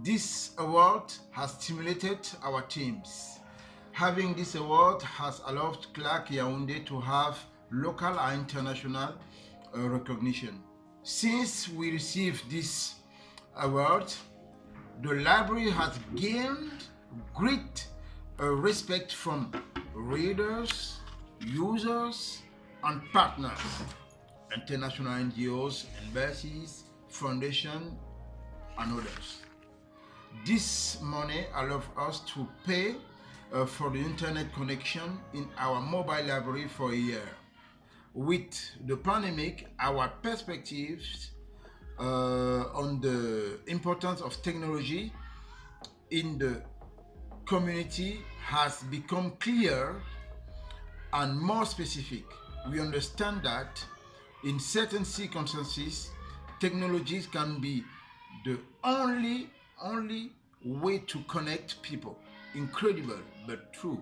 This award has stimulated our teams. Having this award has allowed Clark Yaoundé to have local and international recognition. Since we received this award, the library has gained great respect from readers, users, and partners, international NGOs, embassies, foundations, and others. This money allows us to pay for the internet connection in our mobile library for a year. With the pandemic, our perspectives on the importance of technology in the community has become clearer and more specific. We understand that in certain circumstances, technologies can be the only way to connect people. Incredible but true.